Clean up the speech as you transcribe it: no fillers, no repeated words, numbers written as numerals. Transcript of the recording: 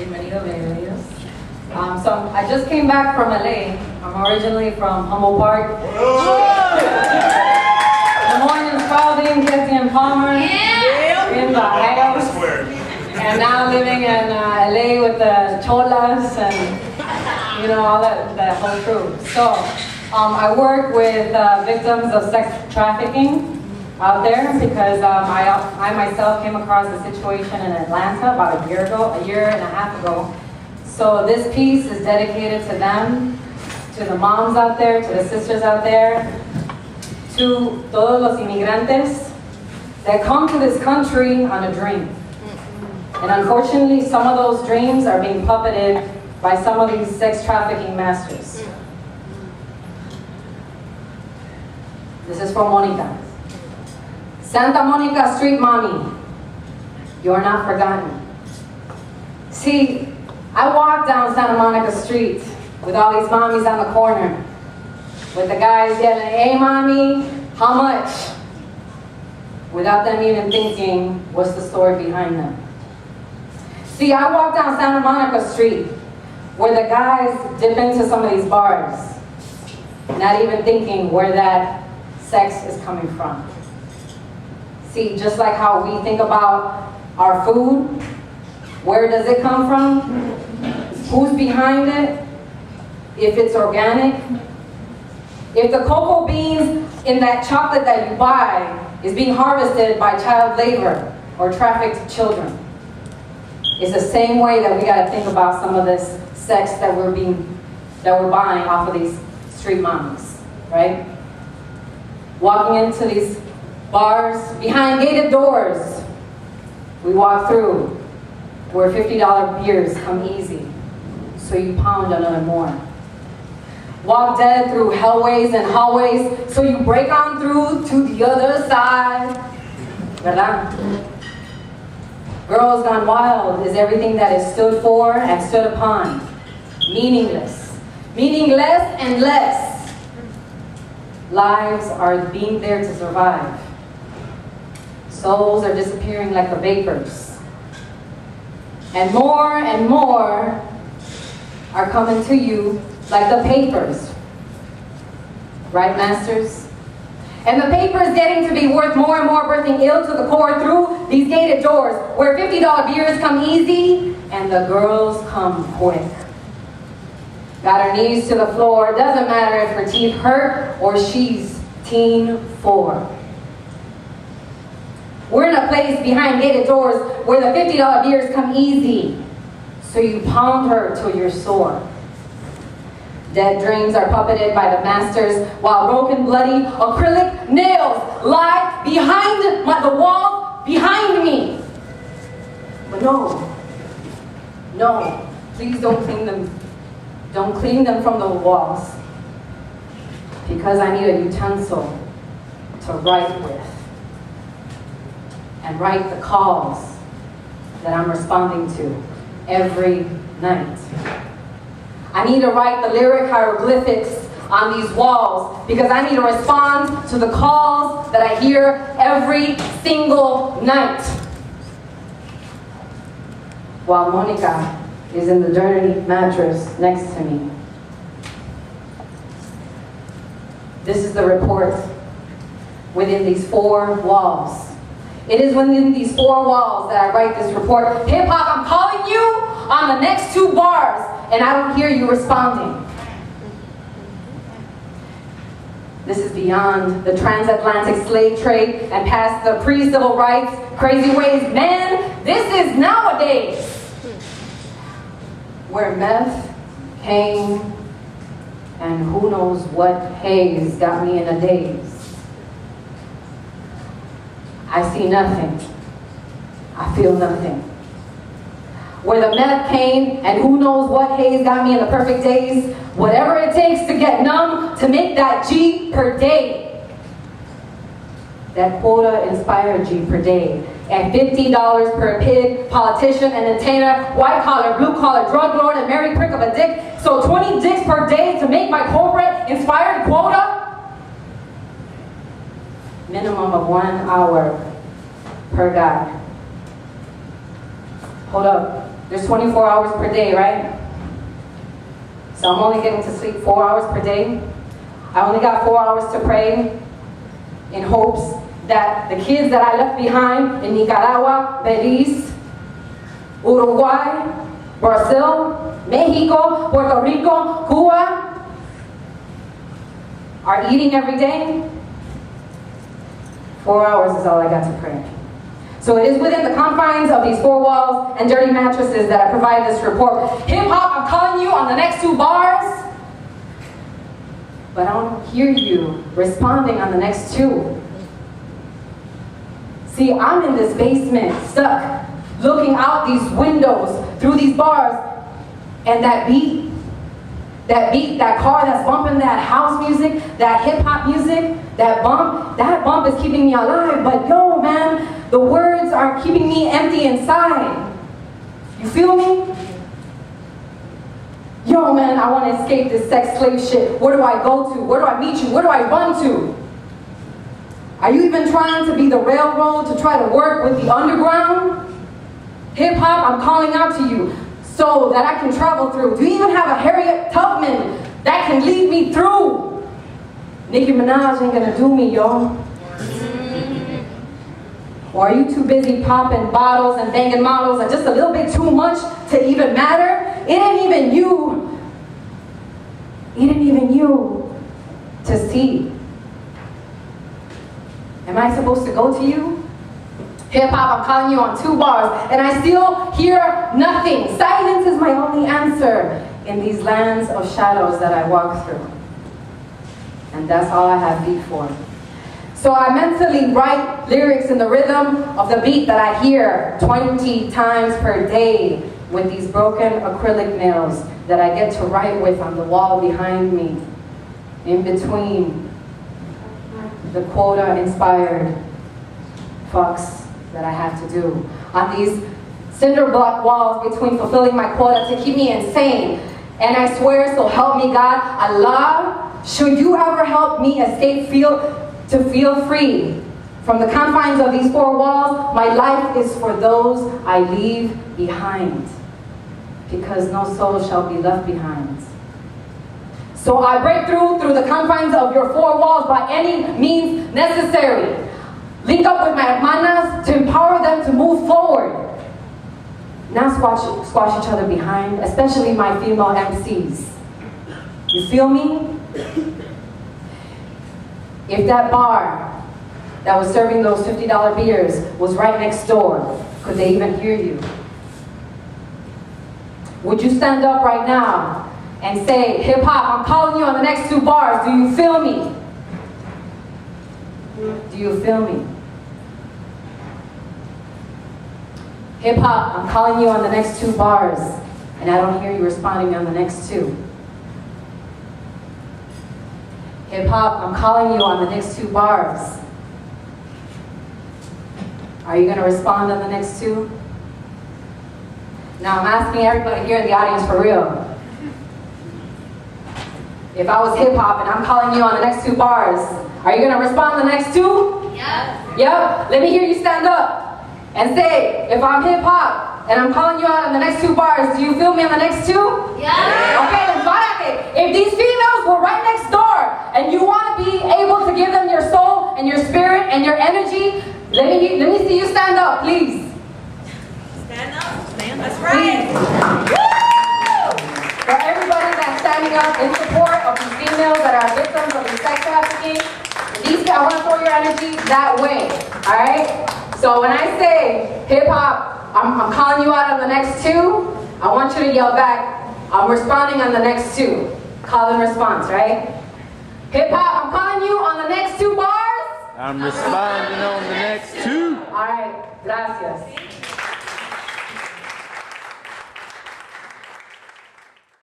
Bienvenido, bienvenidos. So I just came back from LA. I'm originally from Humboldt Park. Des Moines, Spalding, Jesse and Palmer. In the house. And now living in LA with the cholas and all that whole crew. So I work with victims of sex trafficking out there because I myself came across a situation in Atlanta about a year and a half ago. So this piece is dedicated to them, to the moms out there, to the sisters out there, to todos los inmigrantes that come to this country on a dream. And unfortunately, some of those dreams are being puppeted by some of these sex trafficking masters. This is for Monica. Santa Monica Street Mommy, you're not forgotten. See, I walk down Santa Monica Street with all these mommies on the corner, with the guys yelling, "Hey mommy, how much?" Without them even thinking what's the story behind them. See, I walk down Santa Monica Street where the guys dip into some of these bars, not even thinking where that sex is coming from. See, just like how we think about our food, where does it come from? Who's behind it? If it's organic? If the cocoa beans in that chocolate that you buy is being harvested by child labor or trafficked children, it's the same way that we got to think about some of this sex that we're buying off of these street moms, right? Walking into these bars behind gated doors, we walk through where $50 beers come easy, so you pound another more. Walk dead through hellways and hallways, so you break on through to the other side. ¿Verdad? Girls Gone Wild is everything that is stood for and stood upon. Meaningless. Meaning less and less. Lives are being there to survive. Souls are disappearing like the vapors. And more are coming to you like the papers. Right, masters? And the paper is getting to be worth more and more, birthing ill to the core through these gated doors where $50 beers come easy and the girls come quick. Got her knees to the floor, doesn't matter if her teeth hurt or she's teen 4. We're in a place behind gated doors where the $50 beers come easy, so you pound her till you're sore. Dead dreams are puppeted by the masters while broken, bloody acrylic nails lie behind the wall behind me. But no, please don't clean them. Don't clean them from the walls, because I need a utensil to write with. And write the calls that I'm responding to every night. I need to write the lyric hieroglyphics on these walls because I need to respond to the calls that I hear every single night. While Monica is in the dirty mattress next to me. This is the report within these 4 walls. It is within these 4 walls that I write this report. Hip hop, I'm calling you on the next 2 bars, and I don't hear you responding. This is beyond the transatlantic slave trade and past the pre-civil rights crazy ways. Man, this is nowadays where meth came and who knows what haze got me in a daze. I see nothing. I feel nothing. Where the meth came and who knows what haze got me in the perfect days. Whatever it takes to get numb to make that G per day. That quota inspired G per day. And $50 per pig, politician, and entertainer, white collar, blue collar, drug lord, and merry prick of a dick. So 20 dicks per day to make my corporate inspired quota. Minimum of 1 hour per guy. Hold up. There's 24 hours per day, right? So I'm only getting to sleep 4 hours per day. I only got 4 hours to pray in hopes that the kids that I left behind in Nicaragua, Belize, Uruguay, Brazil, Mexico, Puerto Rico, Cuba are eating every day. 4 hours is all I got to pray. So it is within the confines of these four walls and dirty mattresses that I provide this report. Hip hop, I'm calling you on the next two bars, but I don't hear you responding on the next two. See, I'm in this basement, stuck, looking out these windows, through these bars, and that beat, that car that's bumping that house music, that hip-hop music, that bump is keeping me alive. But yo, man, the words are keeping me empty inside. You feel me? Yo, man, I want to escape this sex slave shit. Where do I go to? Where do I meet you? Where do I run to? Are you even trying to be the railroad to try to work with the underground? Hip-hop, I'm calling out to you so that I can travel through. Do you even have a Harriet Tubman that can lead me through? Nicki Minaj ain't gonna do me, yo. Or are you too busy popping bottles and banging models and just a little bit too much to even matter? It ain't even you. It ain't even you to see. Am I supposed to go to you? Hip-hop, I'm calling you on 2 bars, and I still hear nothing. Silence is my only answer in these lands of shadows that I walk through. And that's all I have beat for. So I mentally write lyrics in the rhythm of the beat that I hear 20 times per day with these broken acrylic nails that I get to write with on the wall behind me, in between the quota-inspired fucks that I have to do, on these cinder block walls between fulfilling my quota to keep me insane. And I swear, so help me God, Allah, should you ever help me escape, to feel free from the confines of these 4 walls, my life is for those I leave behind, because no soul shall be left behind. So I break through the confines of your 4 walls by any means necessary. Link up with my hermanas to empower them to move forward. Not squash each other behind, especially my female MCs. You feel me? If that bar that was serving those $50 beers was right next door, could they even hear you? Would you stand up right now and say, hip hop, I'm calling you on the next 2 bars, do you feel me? Do you feel me? Hip hop, I'm calling you on the next 2 bars, and I don't hear you responding on the next 2. Hip hop, I'm calling you on the next 2 bars. Are you gonna respond on the next 2? Now I'm asking everybody here in the audience for real. If I was hip hop and I'm calling you on the next 2 bars, are you gonna respond the next 2? Yep. Yep. Let me hear you stand up and say, if I'm hip hop and I'm calling you out on the next 2 bars, do you feel me on the next 2? Yeah. Okay, then párate. If these females were right next door and you want to be able to give them your soul and your spirit and your energy, let me see you stand up, please. Stand up. Stand. That's right. For everybody that's standing up in support of these females that are victims of these sex trafficking, I want to throw your energy that way, all right? So when I say hip hop, I'm calling you out on the next 2, I want you to yell back, I'm responding on the next 2. Call and response, right? Hip hop, I'm calling you on the next 2 bars. I'm responding on the next 2. All right, gracias.